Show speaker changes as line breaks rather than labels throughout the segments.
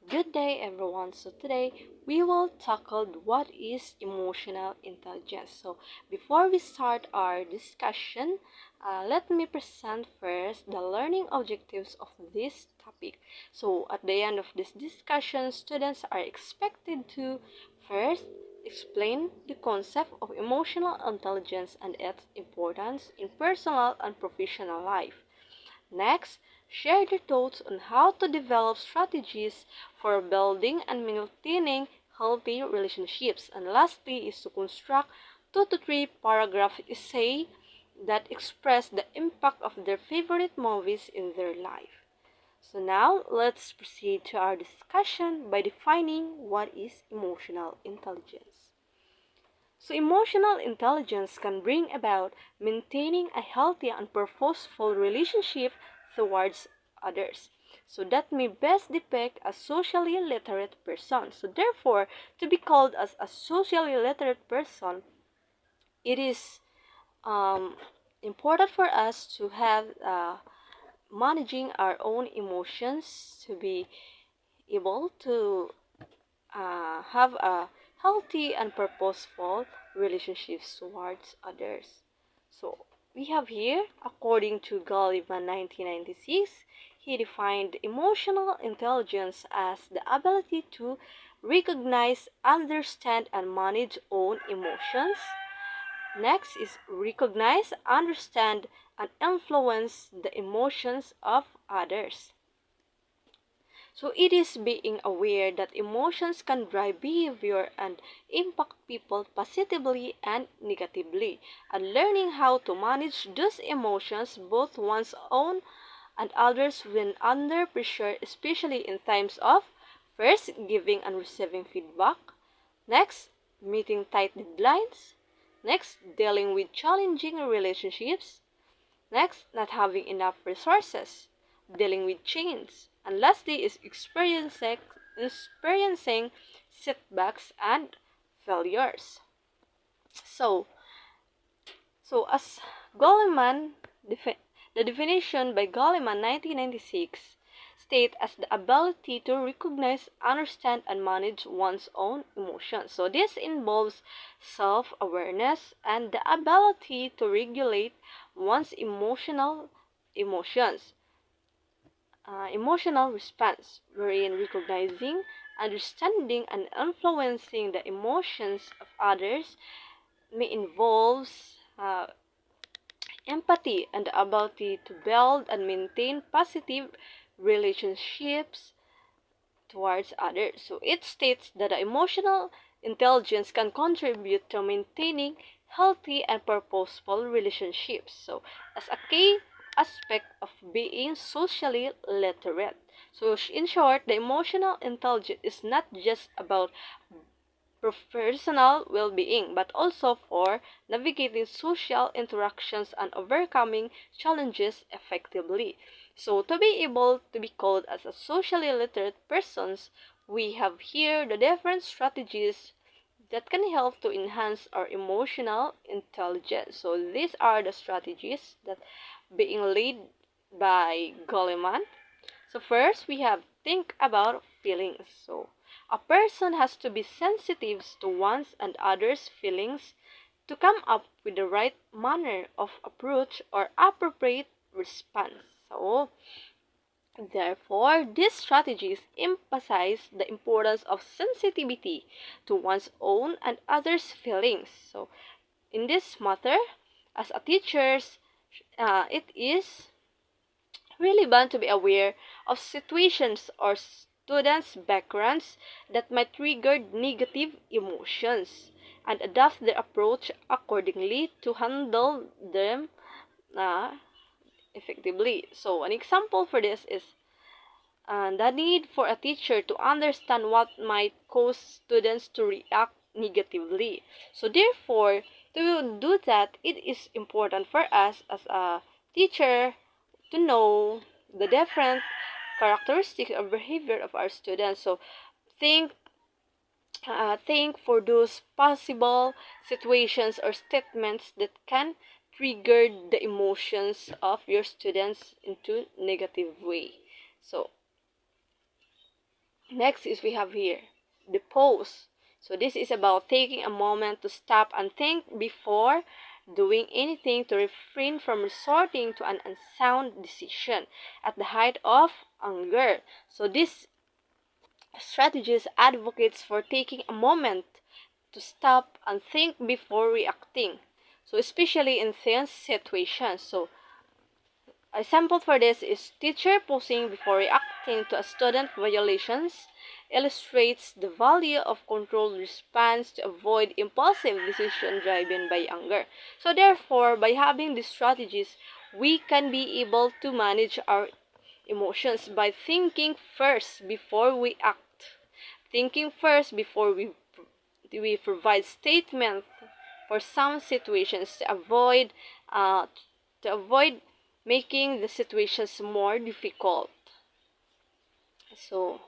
Good day, everyone. So today we will tackle what is emotional intelligence. So before we start our discussion, let me present first the learning objectives of this topic. So at the end of this discussion, students are expected to first explain the concept of emotional intelligence and its importance in personal and professional life. Next, share their thoughts on how to develop strategies for building and maintaining healthy relationships. And lastly is to construct 2 to 3 paragraph essay that express the impact of their favorite movies in their life. So now let's proceed to our discussion by defining what is emotional intelligence. So, emotional intelligence can bring about maintaining a healthy and purposeful relationship towards others. So, that may best depict a socially literate person. So, therefore, to be called as a socially literate person, it is um, important for us to have managing our own emotions, to be able to have a healthy and purposeful relationships towards others. So we have here, according to Goleman 1996, he defined emotional intelligence as the ability to recognize, understand, and manage own emotions. Next is recognize, understand, and influence the emotions of others. So it is being aware that emotions can drive behavior and impact people positively and negatively, and learning how to manage those emotions, both one's own and others, when under pressure, especially in times of first giving and receiving feedback, next meeting tight deadlines, next dealing with challenging relationships, next, not having enough resources, dealing with change, and lastly is experiencing setbacks and failures. So, as Goleman, the definition by Goleman 1996 state as the ability to recognize, understand, and manage one's own emotions. So this involves self-awareness and the ability to regulate one's emotions, emotional response, wherein recognizing, understanding, and influencing the emotions of others may involve empathy and the ability to build and maintain positive relationships towards others. So it states that the emotional intelligence can contribute to maintaining healthy and purposeful relationships. So as a key aspect of being socially literate. So in short, the emotional intelligence is not just about personal well-being, but also for navigating social interactions and overcoming challenges effectively. So, to be able to be called as a socially literate persons, we have here the different strategies that can help to enhance our emotional intelligence. So, these are the strategies that being led by Goleman. So first we have think about feelings. So a person has to be sensitive to one's and others' feelings to come up with the right manner of approach or appropriate response. So therefore, these strategies emphasize the importance of sensitivity to one's own and others' feelings. So in this matter, as a teachers, it is relevant to be aware of situations or students' backgrounds that might trigger negative emotions and adapt their approach accordingly to handle them uh, effectively. So, an example for this is the need for a teacher to understand what might cause students to react negatively. So, therefore, to do that, it is important for us as a teacher to know the different characteristics or behavior of our students. So think think for those possible situations or statements that can trigger the emotions of your students into negative way. So Next is we have here the pause. So this is about taking a moment to stop and think before doing anything, to refrain from resorting to an unsound decision at the height of anger. So this strategist advocates for taking a moment to stop and think before reacting. So especially in tense situations. So a sample for this is teacher pausing before reacting to a student violations illustrates the value of controlled response to avoid impulsive decision driven by anger. So therefore, by having these strategies, we can be able to manage our emotions by thinking first before we act. Thinking first before we provide statements for some situations uh, to avoid making the situations more difficult. So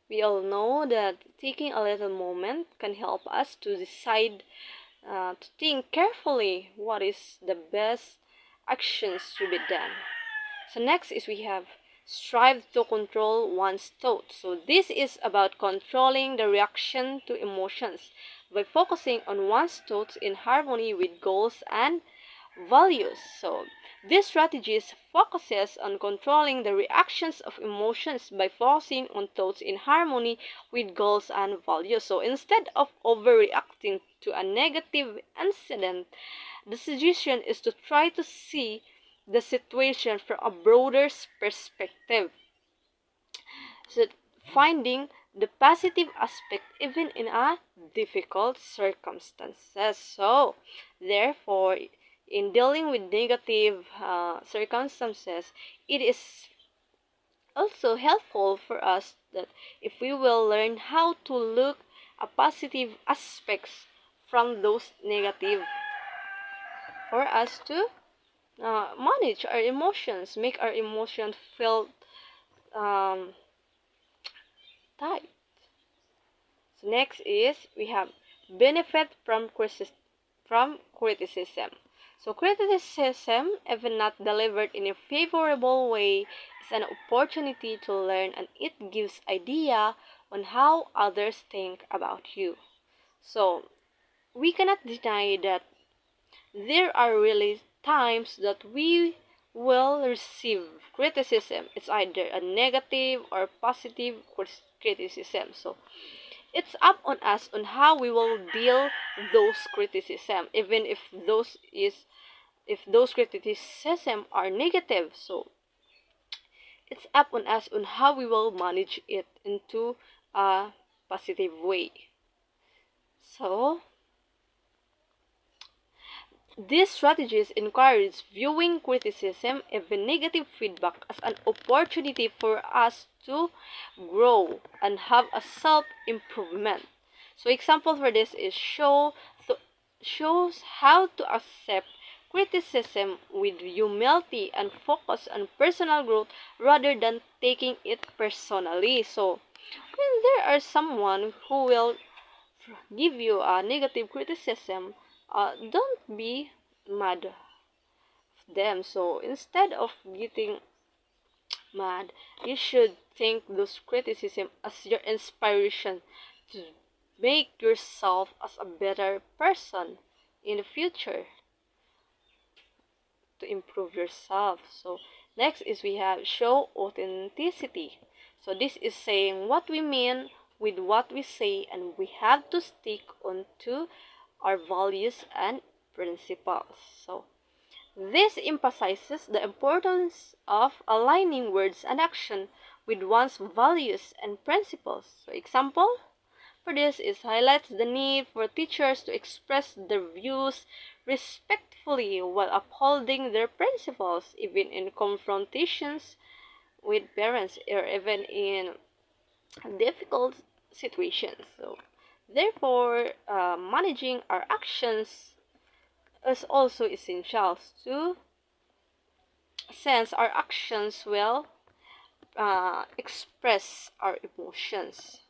we all know that taking a little moment can help us to decide, to think carefully what is the best actions to be done. So next is we have strive to control one's thoughts. So this is about controlling the reaction to emotions by focusing on one's thoughts in harmony with goals and values. So this strategy focuses on controlling the reactions of emotions by focusing on thoughts in harmony with goals and values. So instead of overreacting to a negative incident, the suggestion is to try to see the situation from a broader perspective. So finding the positive aspect even in a difficult circumstances. So therefore, in dealing with negative circumstances, it is also helpful for us that if we will learn how to look at positive aspects from those negative, for us to manage our emotions, make our emotions feel um, tight. So next is we have benefit from criticism. So criticism, even not delivered in a favorable way, is an opportunity to learn, and it gives idea on how others think about you. So we cannot deny that there are really times that we will receive criticism. It's either a negative or positive criticism. So it's up on us on how we will deal those criticism, even if those criticism are negative. So it's up on us on how we will manage it into a positive way. So these strategies encourage viewing criticism, even negative feedback, as an opportunity for us to grow and have a self-improvement. So example for this is shows how to accept criticism with humility and focus on personal growth rather than taking it personally. So when there are someone who will give you a negative criticism, don't be mad of them. So instead of getting mad, you should think those criticism as your inspiration to make yourself as a better person in the future, to improve yourself. So next is we have show authenticity. So this is saying what we mean with what we say, and we have to stick on to our values and principles. So this emphasizes the importance of aligning words and action with one's values and principles. So example for this is highlights the need for teachers to express their views respectfully while upholding their principles, even in confrontations with parents or even in difficult situations. So, therefore, managing our actions is also essential to sense our actions will express our emotions.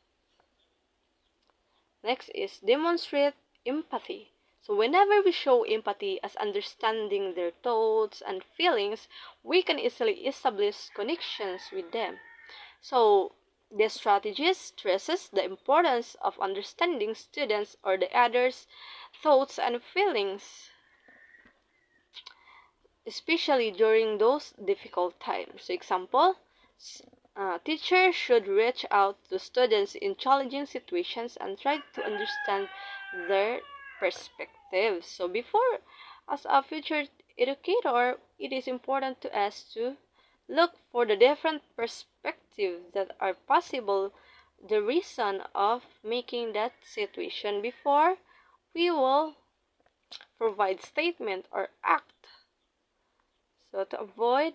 Next is demonstrate empathy. So whenever we show empathy as understanding their thoughts and feelings, we can easily establish connections with them. So this strategy stresses the importance of understanding students or the others' thoughts and feelings, especially during those difficult times. So example, teachers should reach out to students in challenging situations and try to understand their perspectives. So before, as a future educator, it is important to us to look for the different perspectives that are possible, the reason of making that situation before we will provide statement or act. So to avoid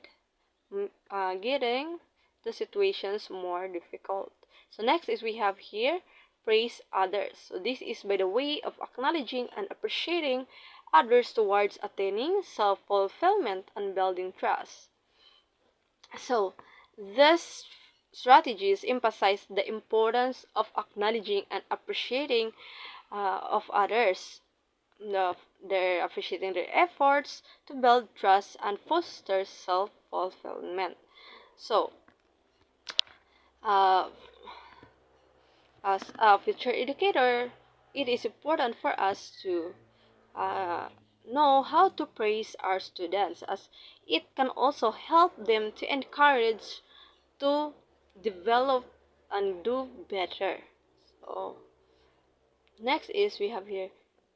getting the situations more difficult. So next is we have here praise others. So this is by the way of acknowledging and appreciating others towards attaining self-fulfillment and building trust. So this strategies emphasize the importance of acknowledging and appreciating of others. They're appreciating their efforts to build trust and foster self-fulfillment. So, uh, as a future educator, it is important for us to uh, know how to praise our students, as it can also help them to encourage to develop and do better. So, next is we have here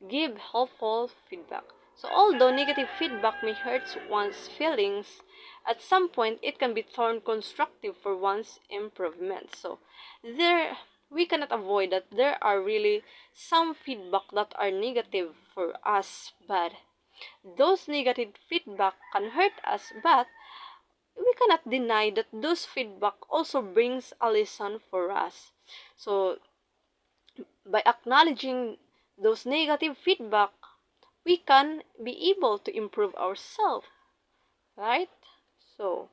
give helpful feedback. So although negative feedback may hurt one's feelings, at some point it can be turned constructive for one's improvement. So there we cannot avoid that there are really some feedback that are negative for us, but those negative feedback can hurt us, but we cannot deny that those feedback also brings a lesson for us. So by acknowledging those negative feedback, we can be able to improve ourselves, right? So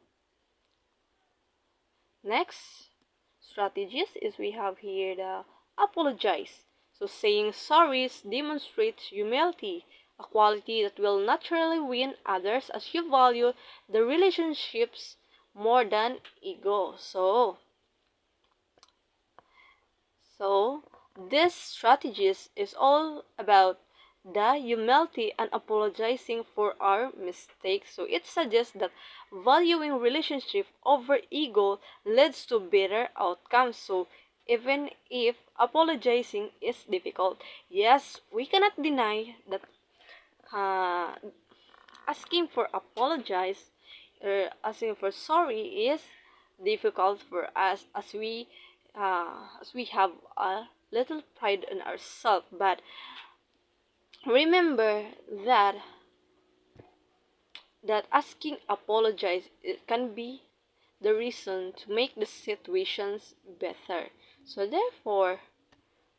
next strategies is we have here the apologize. So saying sorries demonstrates humility, a quality that will naturally win others as you value the relationships more than ego. So this strategies is all about the humility and apologizing for our mistakes. So it suggests that valuing relationship over ego leads to better outcomes. So even if apologizing is difficult, yes, we cannot deny that uh, asking for apologize or asking for sorry is difficult for us as we have a little pride in ourselves, but remember that asking apologize it can be the reason to make the situations better. So therefore,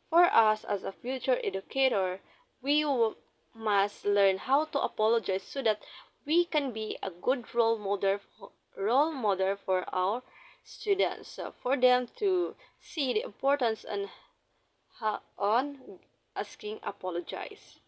for us as a future educator, we must learn how to apologize so that we can be a good role model for our students, so for them to see the importance on asking apologize.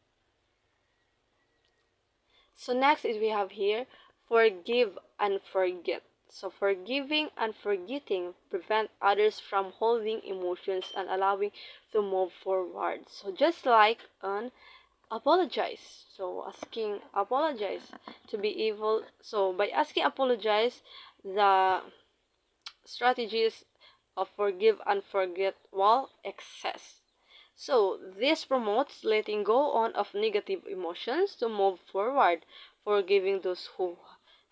So next is we have here forgive and forget. So forgiving and forgetting prevent others from holding emotions and allowing to move forward. So just like an apologize. So asking apologize to be able, so by asking apologize, the strategies of forgive and forget while excess. So this promotes letting go on of negative emotions to move forward. Forgiving those who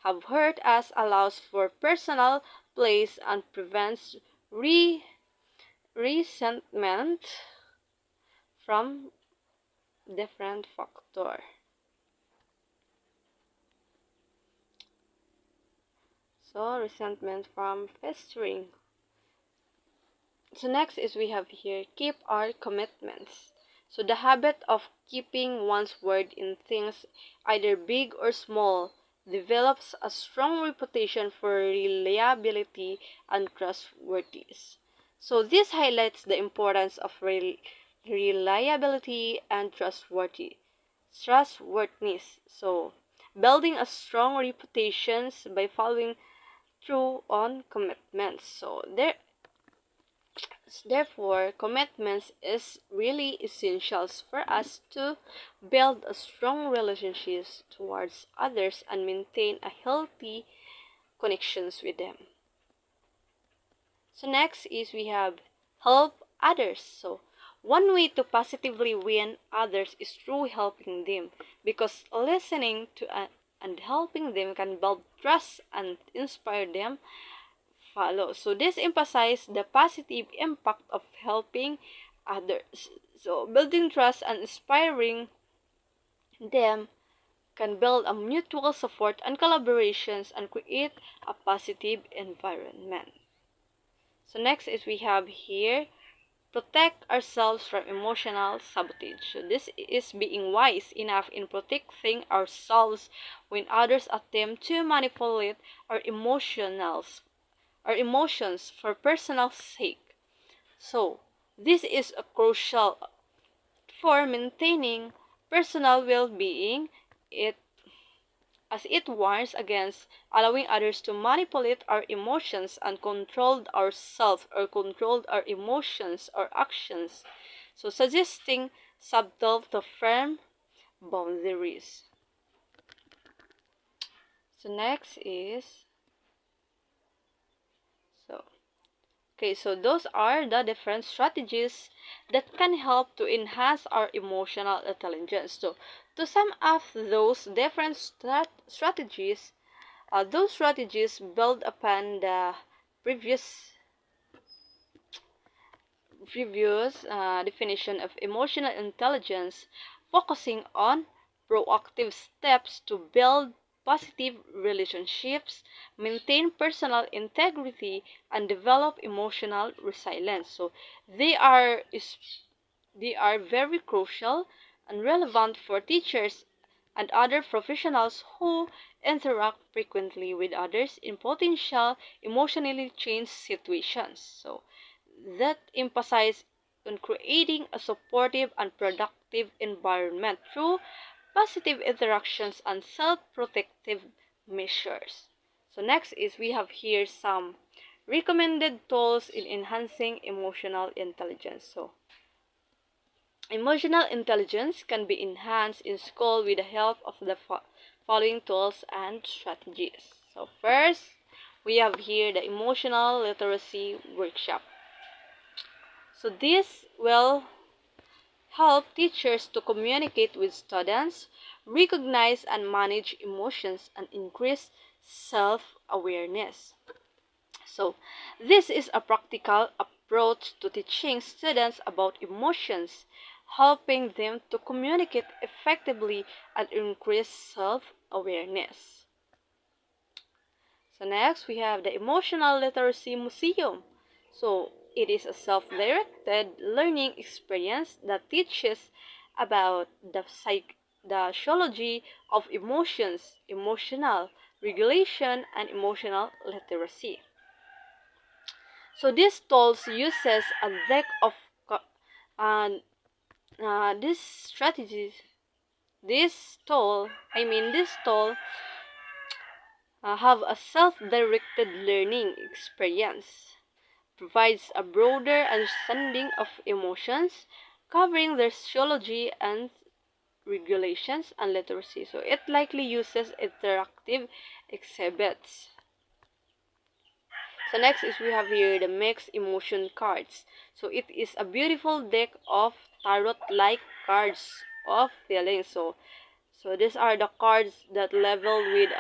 have hurt us allows for personal place and prevents resentment from different factor. So resentment from festering. So next is we have here keep our commitments. So the habit of keeping one's word in things either big or small develops a strong reputation for reliability and trustworthiness. So this highlights the importance of reliability and trustworthiness. So building a strong reputation by following through on commitments. So therefore, commitments is really essential for us to build a strong relationships towards others and maintain a healthy connections with them. So next is we have help others. So one way to positively win others is through helping them, because listening to and helping them can build trust and inspire them follow. So this emphasizes the positive impact of helping others. So building trust and inspiring them can build a mutual support and collaborations and create a positive environment. So next is we have here protect ourselves from emotional sabotage. So this is being wise enough in protecting ourselves when others attempt to manipulate our emotions for personal sake. So this is a crucial for maintaining personal well-being. It as it warns against allowing others to manipulate our emotions and control ourselves or control our emotions or actions. So suggesting subtle to firm boundaries. So next is so okay, so those are the different strategies that can help to enhance our emotional intelligence. So to sum up those different strategies, those strategies build upon the previous definition of emotional intelligence, focusing on proactive steps to build positive relationships, maintain personal integrity, and develop emotional resilience. So they are they are very crucial and relevant for teachers and other professionals who interact frequently with others in potential emotionally changed situations. So that emphasize on creating a supportive and productive environment through positive interactions and self-protective measures. So next is we have here some recommended tools in enhancing emotional intelligence. So emotional intelligence can be enhanced in school with the help of the following tools and strategies. So first, we have here the emotional literacy workshop. So this will help teachers to communicate with students, recognize and manage emotions, and increase self-awareness. So this is a practical approach to teaching students about emotions, helping them to communicate effectively and increase self-awareness. So next we have the Emotional Literacy Museum. So it is a self-directed learning experience that teaches about the sociology of emotions, emotional regulation, and emotional literacy. So this tool uses a deck of and this strategy, this tool have a self-directed learning experience, provides a broader understanding of emotions, covering their sociology and regulations and literacy. So it likely uses interactive exhibits. So next is we have here the mixed emotion cards. So it is a beautiful deck of tarot-like cards of feelings. So these are the cards that level with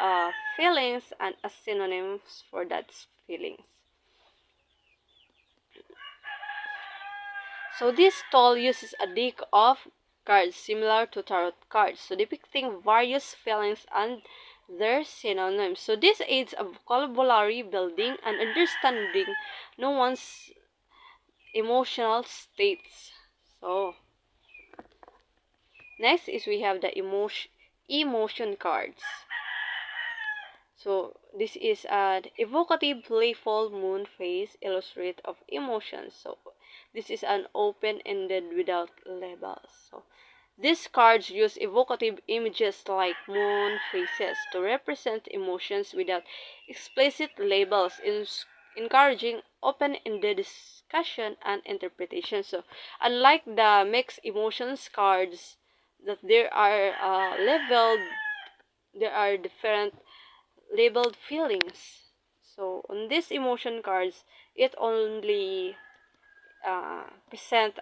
feelings and as synonyms for that feelings. So this tool uses a deck of cards similar to tarot cards, so depicting various feelings and their synonyms. So this aids a vocabulary building and understanding no one's emotional states. So next is we have the emotion cards. So this is an evocative, playful moon phase illustrate of emotions. So this is an open-ended without labels. So These cards use evocative images like moon phases to represent emotions without explicit labels, encouraging open-ended discussion and interpretation. So, unlike the mixed emotions cards, that there are different labeled feelings. So, on these emotion cards, it only present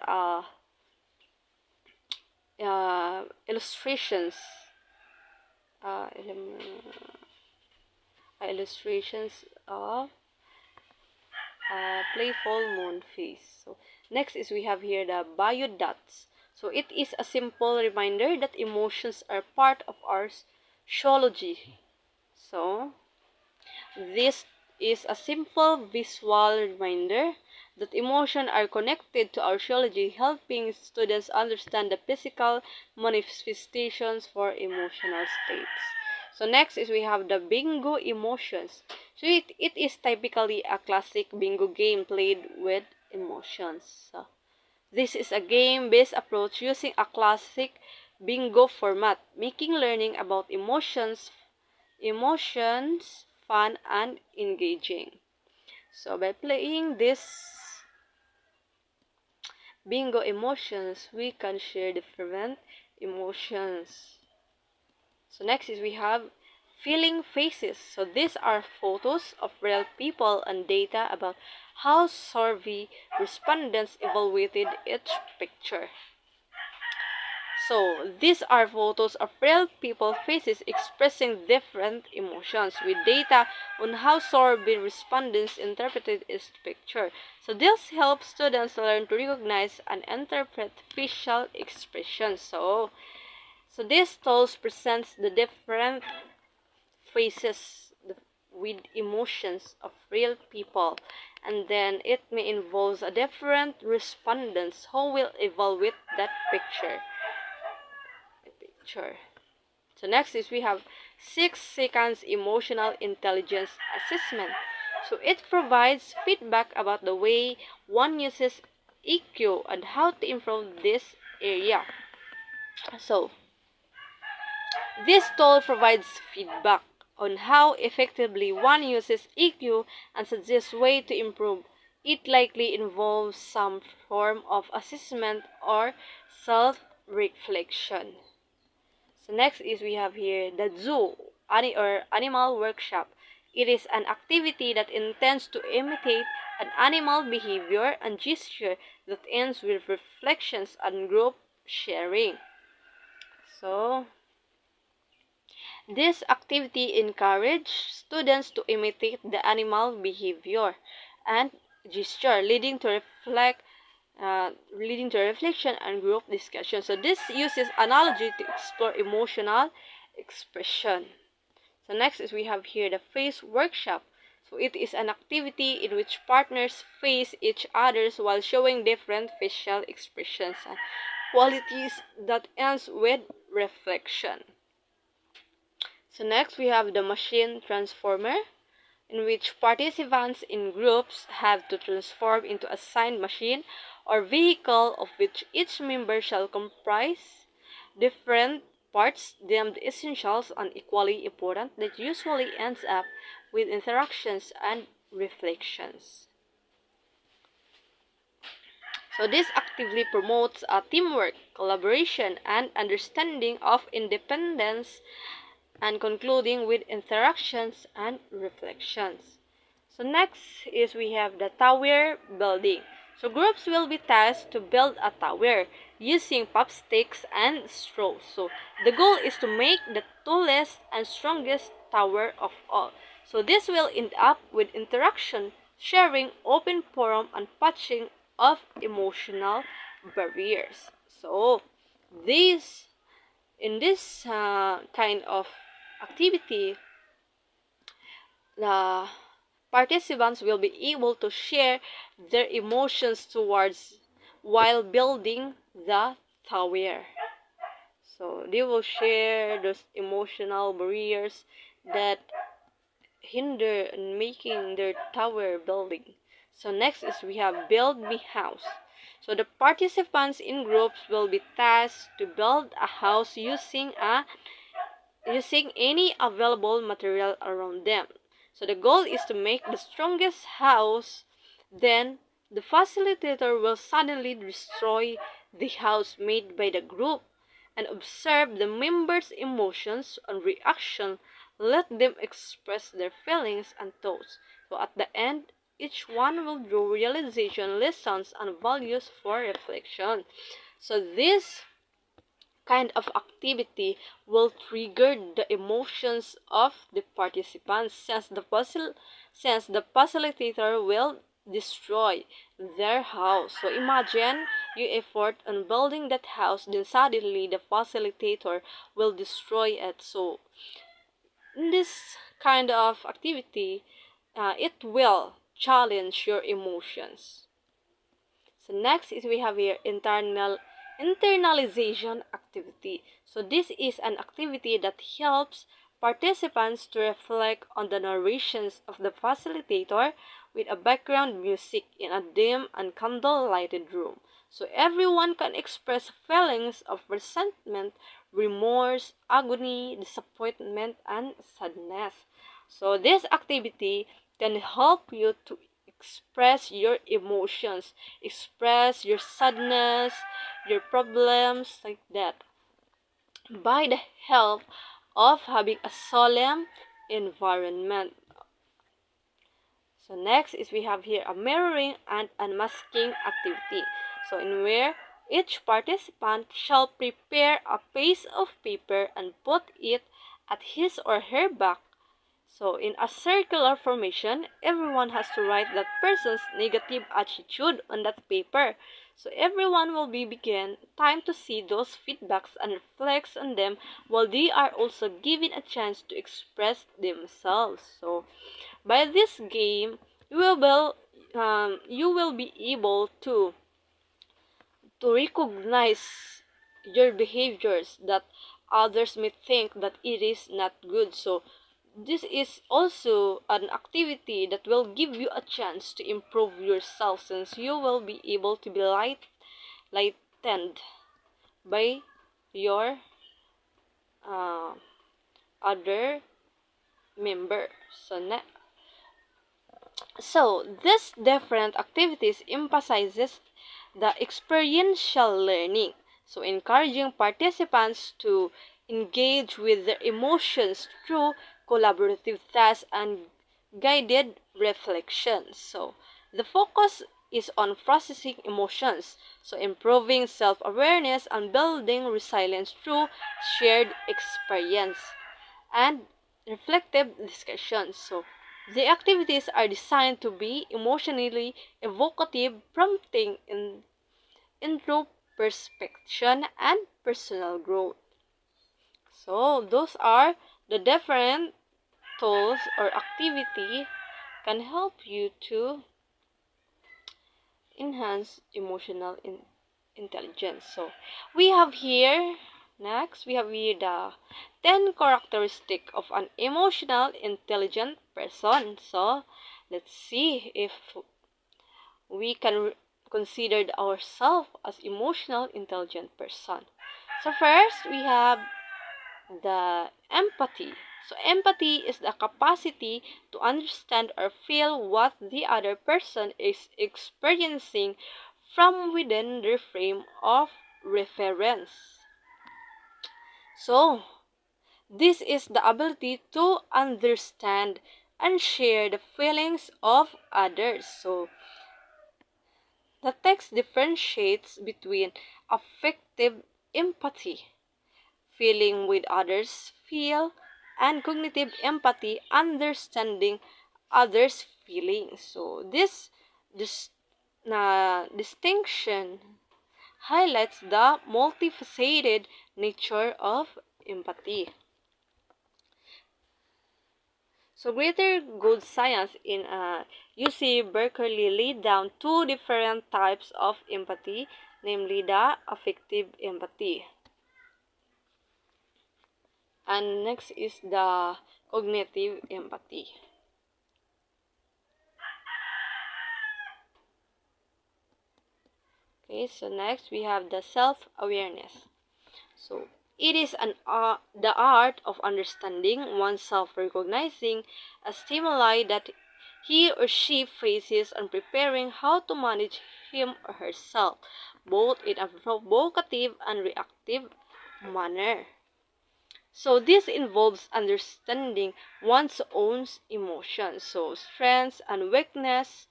illustrations uh, illustrations of playful moon face. So next is we have here the biodots. So it is a simple reminder that emotions are part of our sociology. So this is a simple visual reminder that emotions are connected to our sociology, helping students understand the physical manifestations for emotional states. So next is we have the bingo emotions. So it is typically a classic bingo game played with emotions. So this is a game-based approach using a classic bingo format, making learning about emotions fun and engaging. So by playing this bingo emotions, we can share different emotions. So next is we have feeling faces. So these are photos of real people and data about how survey respondents evaluated each picture. So, these are photos of real people faces expressing different emotions with data on how survey respondents interpreted each picture. So, this helps students learn to recognize and interpret facial expressions. So this tools presents the different faces with emotions of real people, and then it may involve a different respondents who will evaluate that picture. So next is we have 6 seconds emotional intelligence assessment. So it provides feedback about the way one uses EQ and how to improve this area. So this tool provides feedback on how effectively one uses EQ and suggests ways to improve. It likely involves some form of assessment or self-reflection. So next is we have here the zoo or animal workshop. It is an activity that intends to imitate an animal behavior and gesture that ends with reflections and group sharing. So this activity encourages students to imitate the animal behavior and gesture, leading to reflection and group discussion. So this uses analogy to explore emotional expression. So next is we have here the face workshop. So it is an activity in which partners face each others while showing different facial expressions and qualities that ends with reflection. So next we have the machine transformer, in which participants in groups have to transform into assigned machine or vehicle of which each member shall comprise different parts deemed essentials and equally important that usually ends up with interactions and reflections. So this actively promotes teamwork, collaboration, and understanding of independence and concluding with interactions and reflections. So next is we have the tower building. So groups will be tasked to build a tower using popsticks and straws. So the goal is to make the tallest and strongest tower of all. So this will end up with interaction, sharing, open forum, and patching of emotional barriers. So these in this kind of activity, the participants will be able to share their emotions towards while building the tower. So they will share those emotional barriers that hinder in making their tower building. So next is we have build me house. So the participants in groups will be tasked to build a house using any available material around them. So the goal is to make the strongest house. Then the facilitator will suddenly destroy the house made by the group and observe the members' emotions and reaction. Let them express their feelings and thoughts. So at the end, each one will draw realization, lessons, and values for reflection. So this kind of activity will trigger the emotions of the participants since the facilitator will destroy their house. So imagine you effort on building that house, then suddenly the facilitator will destroy it. So in this kind of activity, it will challenge your emotions. So next is we have here internalization activity. So this is an activity that helps participants to reflect on the narrations of the facilitator with a background music in a dim and candle-lighted room. So everyone can express feelings of resentment, remorse, agony, disappointment, and sadness. So this activity can help you to express your emotions, express your sadness, your problems, like that, by the help of having a solemn environment. So next is we have here a mirroring and unmasking activity. So in where each participant shall prepare a piece of paper and put it at his or her back. So in a circular formation, everyone has to write that person's negative attitude on that paper. So everyone will be given time to see those feedbacks and reflects on them while they are also given a chance to express themselves. So by this game, you will be able to recognize your behaviors that others may think that it is not good. So this is also an activity that will give you a chance to improve yourself since you will be able to be lightened by your uh, other member. So these different activities emphasizes the experiential learning. So encouraging participants to engage with their emotions through collaborative tasks and guided reflection. So the focus is on processing emotions, so improving self-awareness and building resilience through shared experience and reflective discussions. So the activities are designed to be emotionally evocative, prompting introspection and personal growth. So those are the different tools or activity can help you to enhance emotional intelligence. So we have here next we have here the 10 characteristic of an emotional intelligent person. So let's see if we can consider ourselves as emotional intelligent person. So first we have the empathy. So empathy is the capacity to understand or feel what the other person is experiencing from within their frame of reference. So this is the ability to understand and share the feelings of others. So the text differentiates between affective empathy, feeling with others feel, and cognitive empathy, understanding others' feelings. So this distinction highlights the multifaceted nature of empathy. So Greater Good Science in UC Berkeley laid down two different types of empathy, namely the affective empathy. And next is the cognitive empathy. Okay, so next we have the self-awareness. So it is the art of understanding oneself, recognizing a stimuli that he or she faces, and preparing how to manage him or herself, both in a provocative and reactive manner. So this involves understanding one's own emotions, so strengths and weakness.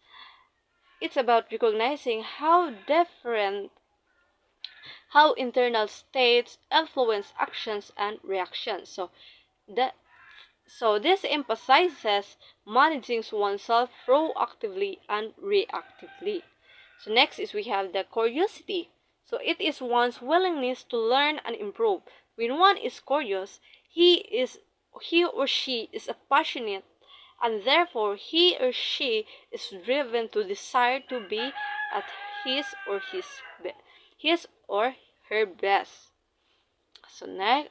It's about recognizing how internal states influence actions and reactions. That this emphasizes managing oneself proactively and reactively. So next is we have the curiosity. So it is one's willingness to learn and improve. When one is curious, he or she is a passionate, and therefore he or she is driven to desire to be at his or his or her best. So next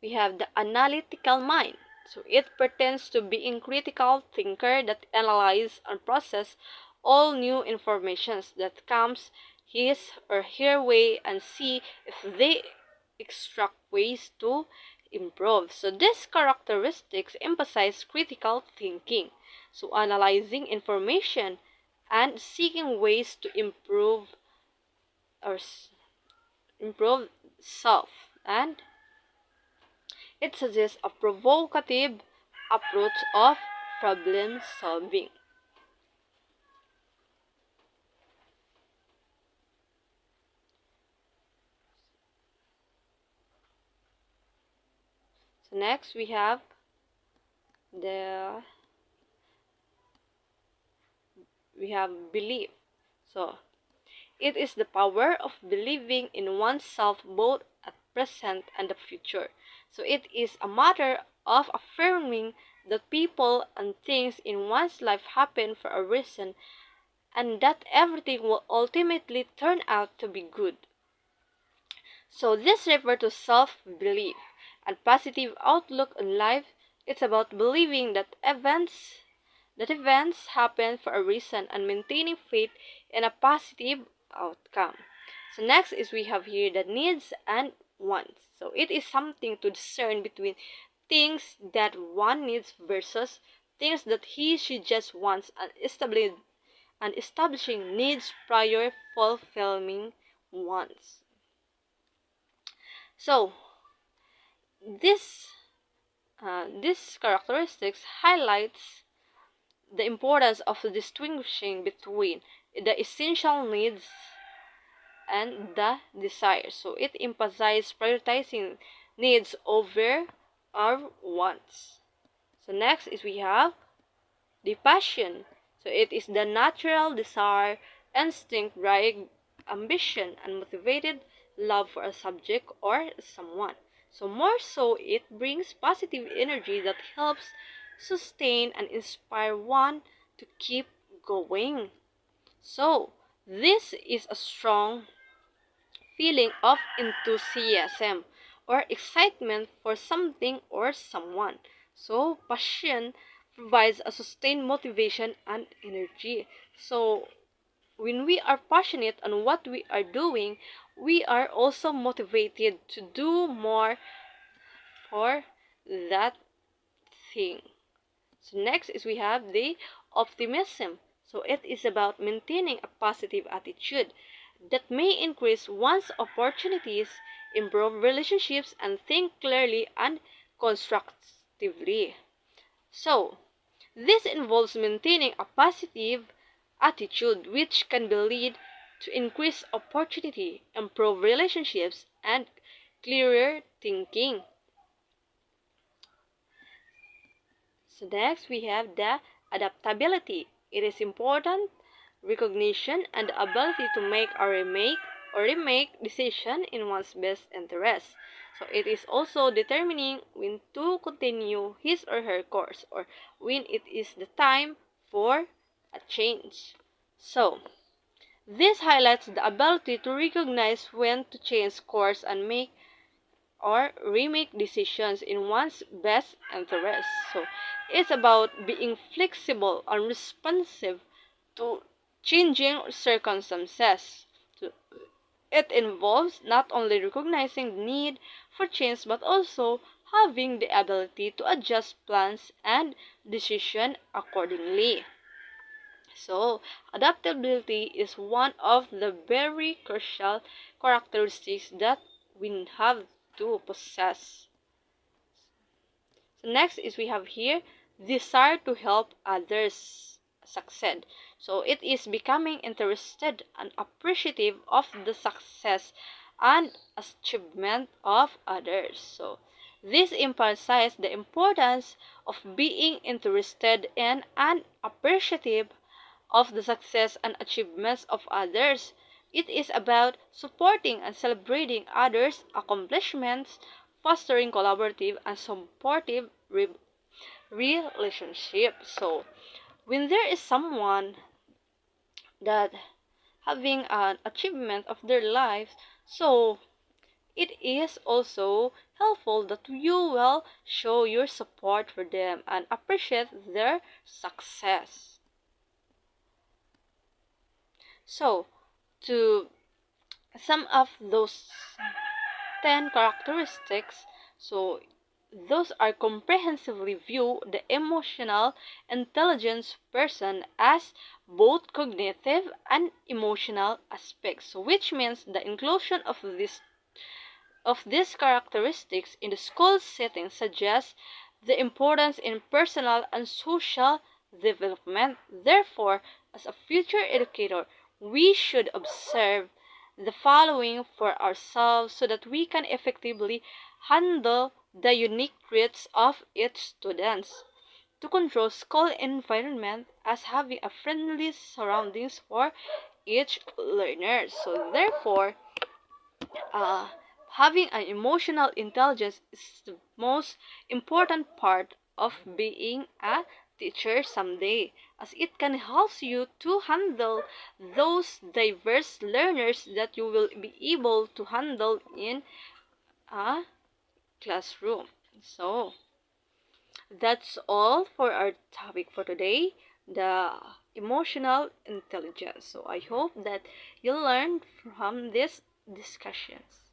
we have the analytical mind. So it pretends to be a critical thinker that analyzes and processes all new informations that comes his or her way and see if they extract ways to improve. So these characteristics emphasize critical thinking. So analyzing information and seeking ways to or improve self, and it suggests a provocative approach of problem solving. So next the we have belief. So it is the power of believing in oneself both at present and the future. So it is a matter of affirming that people and things in one's life happen for a reason, and that everything will ultimately turn out to be good. So this refers to self-belief and positive outlook on life. It's about believing that events happen for a reason and maintaining faith in a positive outcome. So next is we have here the needs and wants. So it is something to discern between things that one needs versus things that she just wants, and establishing needs prior fulfilling wants. So this characteristics highlights the importance of distinguishing between the essential needs and the desires. So it emphasizes prioritizing needs over our wants. So next is we have the passion. So it is the natural desire, instinct, drive, ambition, and motivated love for a subject or someone. So more so, it brings positive energy that helps sustain and inspire one to keep going. So this is a strong feeling of enthusiasm or excitement for something or someone. So passion provides a sustained motivation and energy. So when we are passionate on what we are doing, we are also motivated to do more for that thing. So next is we have the optimism. So it is about maintaining a positive attitude that may increase one's opportunities, improve relationships, and think clearly and constructively. So this involves maintaining a positive attitude which can be lead to increased opportunity, improve relationships, and clearer thinking. So next we have the adaptability. It is important recognition and the ability to make or remake decision in one's best interest. So it is also determining when to continue his or her course or when it is the time for a change. So this highlights the ability to recognize when to change course and make or remake decisions in one's best interest. So it's about being flexible and responsive to changing circumstances. So, it involves not only recognizing the need for change but also having the ability to adjust plans and decision accordingly. So, adaptability is one of the very crucial characteristics that we have to possess. So next is we have here desire to help others succeed. So it is becoming interested and appreciative of the success and achievement of others. So this emphasizes the importance of being interested in and appreciative of the success and achievements of others. It is about supporting and celebrating others' accomplishments, fostering collaborative and supportive relationships. So, when there is someone that having an achievement of their lives, so it is also helpful that you will show your support for them and appreciate their success. So, to sum up those 10 characteristics, so those are comprehensively view the emotional intelligence person as both cognitive and emotional aspects, so which means the inclusion of these characteristics in the school setting suggests the importance in personal and social development. Therefore, as a future educator, we should observe the following for ourselves so that we can effectively handle the unique traits of each student. To control school environment as having a friendly surroundings for each learner. So therefore, uh, having an emotional intelligence is the most important part of being a teacher someday, as it can help you to handle those diverse learners that you will be able to handle in a classroom. So that's all for our topic for today, the emotional intelligence. So I hope that you learned from these discussions.